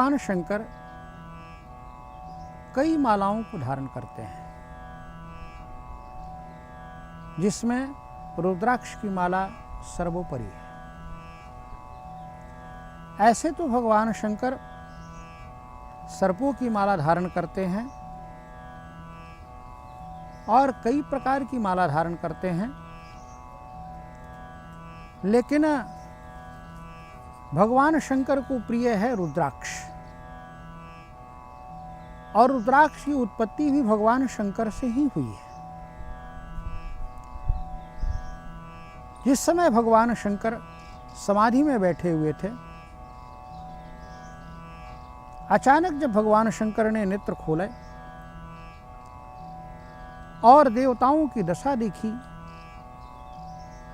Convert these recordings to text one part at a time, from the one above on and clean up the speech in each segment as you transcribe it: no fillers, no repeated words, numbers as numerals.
भगवान शंकर कई मालाओं को धारण करते हैं, जिसमें रुद्राक्ष की माला सर्वोपरि है। ऐसे तो भगवान शंकर सर्पों की माला धारण करते हैं और कई प्रकार की माला धारण करते हैं, लेकिन भगवान शंकर को प्रिय है रुद्राक्ष, और रुद्राक्ष की उत्पत्ति भी भगवान शंकर से ही हुई है। जिस समय भगवान शंकर समाधि में बैठे हुए थे, अचानक जब भगवान शंकर ने नेत्र खोले और देवताओं की दशा देखी,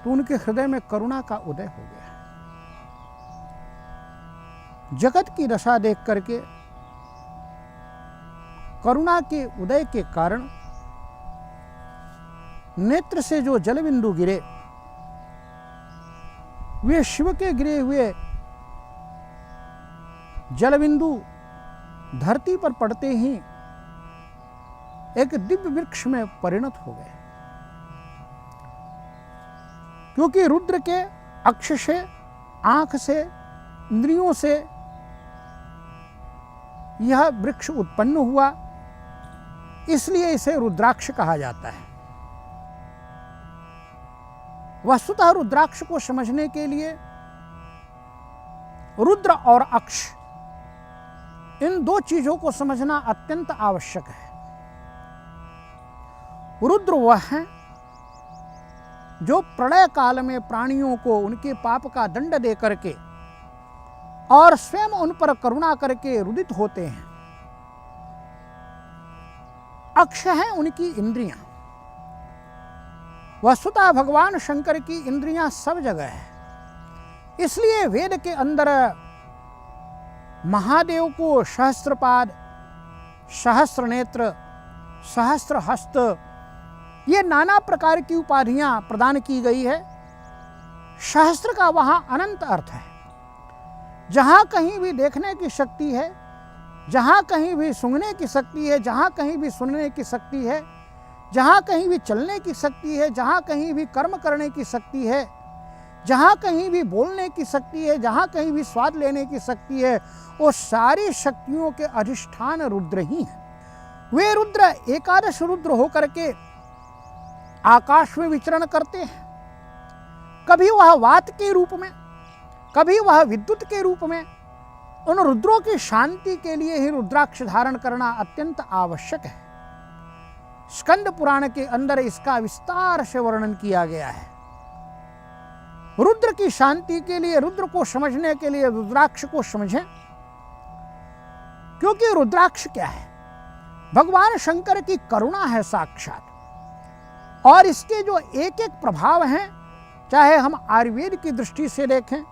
तो उनके हृदय में करुणा का उदय हो गया। जगत की दशा देख करके, करुणा के उदय के कारण नेत्र से जो जल बिंदु गिरे, वे शिव के गिरे हुए जल बिंदु धरती पर पड़ते ही एक दिव्य वृक्ष में परिणत हो गए। क्योंकि रुद्र के अक्ष से, आंख से, इंद्रियों से यह वृक्ष उत्पन्न हुआ, इसलिए इसे रुद्राक्ष कहा जाता है। वस्तुतः रुद्राक्ष को समझने के लिए रुद्र और अक्ष, इन दो चीजों को समझना अत्यंत आवश्यक है। रुद्र वह है जो प्रलय काल में प्राणियों को उनके पाप का दंड दे करके और स्वयं उन पर करुणा करके रुदित होते हैं। अक्ष है उनकी इंद्रियां। वस्तुतः भगवान शंकर की इंद्रियां सब जगह है, इसलिए वेद के अंदर महादेव को सहस्त्रपाद, सहस्त्र नेत्र, सहस्त्र हस्त, ये नाना प्रकार की उपाधियां प्रदान की गई है। सहस्त्र का वहां अनंत अर्थ है। जहां कहीं भी देखने की शक्ति है, जहां कहीं भी सूंघने की शक्ति है, जहां कहीं भी सुनने की शक्ति है, जहां कहीं भी चलने की शक्ति है, जहां कहीं भी कर्म करने की शक्ति है, जहां कहीं भी बोलने की शक्ति है, जहां कहीं भी स्वाद लेने की शक्ति है, वो सारी शक्तियों के अधिष्ठान रुद्र ही हैं। वे रुद्र एकादश रुद्र होकर के आकाश में विचरण करते हैं। कभी वह वात के रूप में, कभी वह विद्युत के रूप में। उन रुद्रों की शांति के लिए ही रुद्राक्ष धारण करना अत्यंत आवश्यक है। स्कंद पुराण के अंदर इसका विस्तार से वर्णन किया गया है। रुद्र की शांति के लिए, रुद्र को समझने के लिए रुद्राक्ष को समझें। क्योंकि रुद्राक्ष क्या है? भगवान शंकर की करुणा है साक्षात, और इसके जो एक एक प्रभाव हैं, चाहे हम आयुर्वेद की दृष्टि से देखें,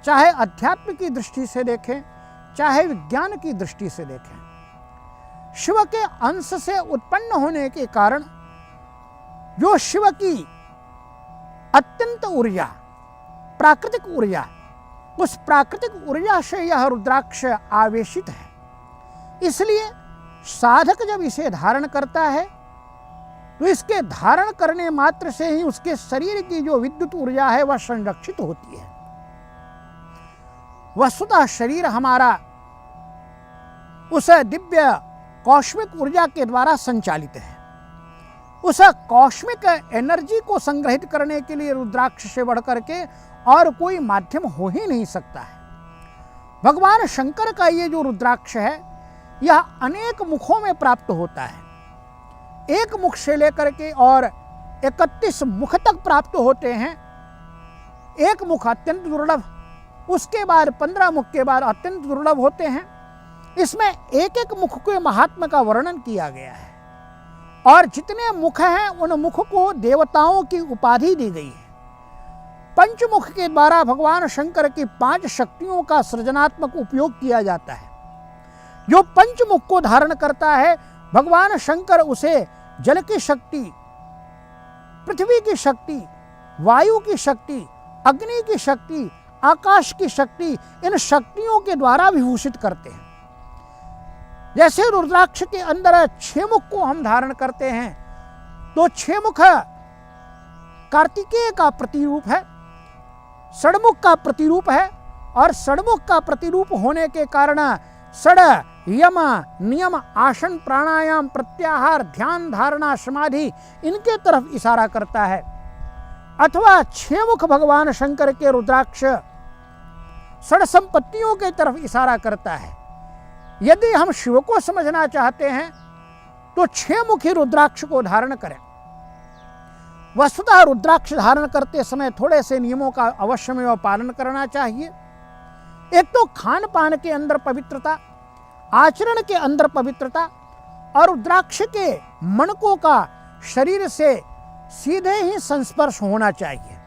चाहे अध्यात्म की दृष्टि से देखें, चाहे विज्ञान की दृष्टि से देखें, शिव के अंश से उत्पन्न होने के कारण जो शिव की अत्यंत ऊर्जा, प्राकृतिक ऊर्जा, उस प्राकृतिक ऊर्जा से यह रुद्राक्ष आवेशित है। इसलिए साधक जब इसे धारण करता है, तो इसके धारण करने मात्र से ही उसके शरीर की जो विद्युत ऊर्जा है वह संरक्षित होती है। वस्तुतः शरीर हमारा उस दिव्य कॉस्मिक ऊर्जा के द्वारा संचालित है। उस कॉस्मिक एनर्जी को संग्रहित करने के लिए रुद्राक्ष से बढ़कर के और कोई माध्यम हो ही नहीं सकता है। भगवान शंकर का ये जो रुद्राक्ष है, यह अनेक मुखों में प्राप्त होता है। एक मुख से लेकर के और 31 मुख तक प्राप्त होते हैं। एक मुख अत्यंत दुर्लभ, उसके बाद 15 मुख के बाद अत्यंत दुर्लभ होते हैं। इसमें एक एक मुख के महात्म्य का वर्णन किया गया है, और जितने मुख हैं उन मुख को देवताओं की उपाधि दी गई है। पंचमुख के द्वारा भगवान शंकर की 5 शक्तियों का सृजनात्मक उपयोग किया जाता है। जो पंचमुख को धारण करता है, भगवान शंकर उसे जल की शक्ति, पृथ्वी की शक्ति, वायु की शक्ति, अग्नि की शक्ति, आकाश की शक्ति, इन शक्तियों के द्वारा विभूषित करते हैं। जैसे रुद्राक्ष के अंदर 6 मुख को हम धारण करते हैं, तो 6 मुख कार्तिकेय का प्रतिरूप है, षडमुख का प्रतिरूप है, और षडमुख का प्रतिरूप होने के कारण षड यम नियम आसन प्राणायाम प्रत्याहार ध्यान धारणा समाधि इनके तरफ इशारा करता है। अथवा 6 मुख भगवान शंकर के रुद्राक्ष षड संपत्तियों के तरफ इशारा करता है। यदि हम शिव को समझना चाहते हैं तो 6 मुखी रुद्राक्ष को धारण करें। वस्तुतः रुद्राक्ष धारण करते समय थोड़े से नियमों का अवश्य में पालन करना चाहिए। एक तो खान पान के अंदर पवित्रता, आचरण के अंदर पवित्रता, और रुद्राक्ष के मणकों का शरीर से सीधे ही संस्पर्श होना चाहिए।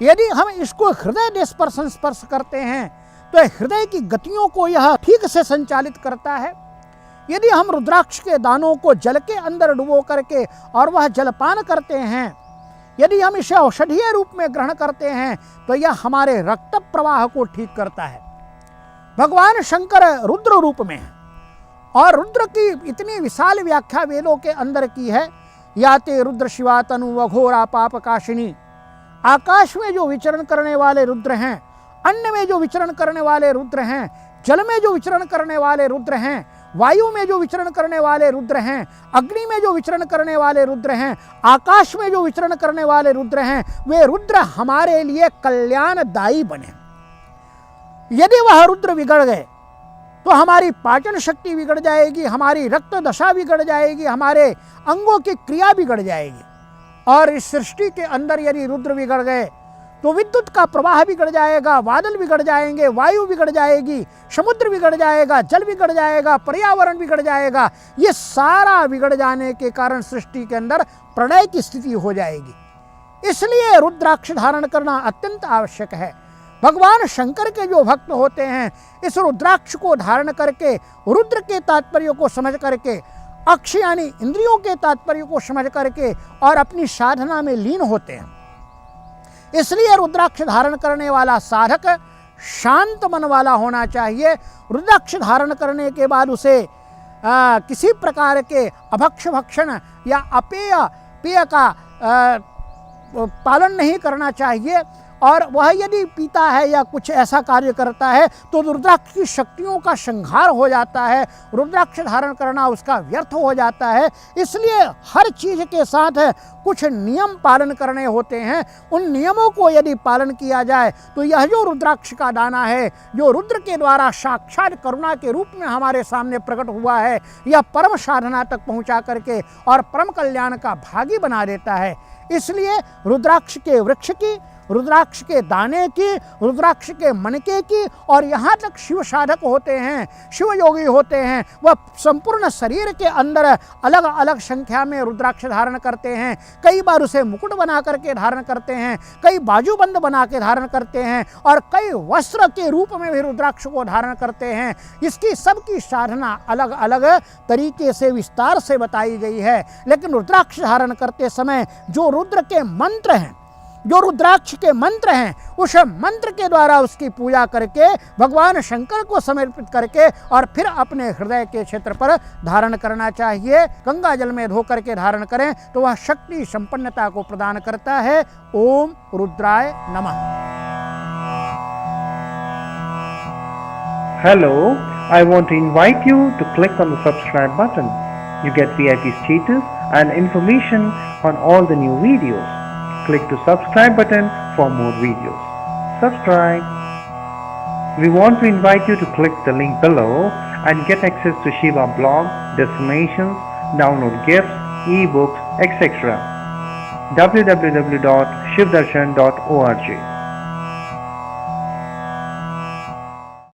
यदि हम इसको हृदय देश पर संस्पर्श करते हैं तो हृदय की गतियों को यह ठीक से संचालित करता है। यदि हम रुद्राक्ष के दानों को जल के अंदर डुबो करके और वह जलपान करते हैं, यदि हम इसे औषधीय रूप में ग्रहण करते हैं, तो यह हमारे रक्त प्रवाह को ठीक करता है। भगवान शंकर रुद्र रूप में है, और रुद्र की इतनी विशाल व्याख्या वेदों के अंदर की है। याते रुद्र शिवा तनु अघोरा पाप काशिनी। आकाश में जो विचरण करने वाले रुद्र हैं, अन्न में जो विचरण करने वाले रुद्र हैं, जल में जो विचरण करने वाले रुद्र हैं, वायु में जो विचरण करने वाले रुद्र हैं, अग्नि में जो विचरण करने वाले रुद्र हैं, आकाश में जो विचरण करने वाले रुद्र हैं, वे रुद्र हमारे लिए कल्याणदायी बने। यदि वह रुद्र बिगड़ गए तो हमारी पाचन शक्ति बिगड़ जाएगी, हमारी रक्त दशा बिगड़ जाएगी, हमारे अंगों की क्रिया बिगड़ जाएगी। और इस सृष्टि के अंदर यदि रुद्र बिगड़ गए तो विद्युत का प्रवाह बिगड़ जाएगा, बादल बिगड़ जाएंगे, वायु बिगड़ जाएगी, समुद्र बिगड़ जाएगा, जल बिगड़ जाएगा, पर्यावरण बिगड़ जाएगा। ये सारा बिगड़ जाने के कारण सृष्टि के अंदर प्रलय की स्थिति हो जाएगी। इसलिए रुद्राक्ष धारण करना अत्यंत आवश्यक है। भगवान शंकर के जो भक्त होते हैं, इस रुद्राक्ष को धारण करके, रुद्र के तात्पर्य को समझ करके, अक्ष यानी इंद्रियों के तात्पर्य को समझ करके और अपनी साधना में लीन होते हैं। इसलिए रुद्राक्ष धारण करने वाला साधक शांत मन वाला होना चाहिए। रुद्राक्ष धारण करने के बाद उसे किसी प्रकार के अभक्ष भक्षण या अपेय पेय का पालन नहीं करना चाहिए। और वह यदि पीता है या कुछ ऐसा कार्य करता है तो रुद्राक्ष की शक्तियों का संहार हो जाता है, रुद्राक्ष धारण करना उसका व्यर्थ हो जाता है। इसलिए हर चीज के साथ कुछ नियम पालन करने होते हैं। उन नियमों को यदि पालन किया जाए तो यह जो रुद्राक्ष का दाना है, जो रुद्र के द्वारा साक्षात करुणा के रूप में हमारे सामने प्रकट हुआ है, यह परम साधना तक पहुंचा करके और परम कल्याण का भागी बना देता है। इसलिए रुद्राक्ष के वृक्ष की, रुद्राक्ष के दाने की, रुद्राक्ष के मनके की, और यहाँ तक शिव साधक होते हैं, शिव योगी होते हैं, वह संपूर्ण शरीर के अंदर अलग अलग संख्या में रुद्राक्ष धारण करते हैं। कई बार उसे मुकुट बना करके धारण करते हैं, कई बाजूबंद बना के धारण करते हैं, और कई वस्त्र के रूप में भी रुद्राक्ष को धारण करते हैं। इसकी सबकी साधना अलग अलग तरीके से विस्तार से बताई गई है। लेकिन रुद्राक्ष धारण करते समय जो रुद्र के मंत्र हैं, जो रुद्राक्ष के मंत्र हैं, उस मंत्र के द्वारा उसकी पूजा करके भगवान शंकर को समर्पित करके और फिर अपने हृदय के क्षेत्र पर धारण करना चाहिए। गंगा जल में धो करके धारण करें तो वह शक्ति संपन्नता को प्रदान करता है। ओम रुद्राय नमः। Hello, I want to invite you to click on the subscribe button. You get VIP status and information on all the new videos. Click the subscribe button for more videos. Subscribe. We want to invite you to click the link below and get access to Shiva blog, destinations, download gifts, ebooks, etc. www.shivdarshan.org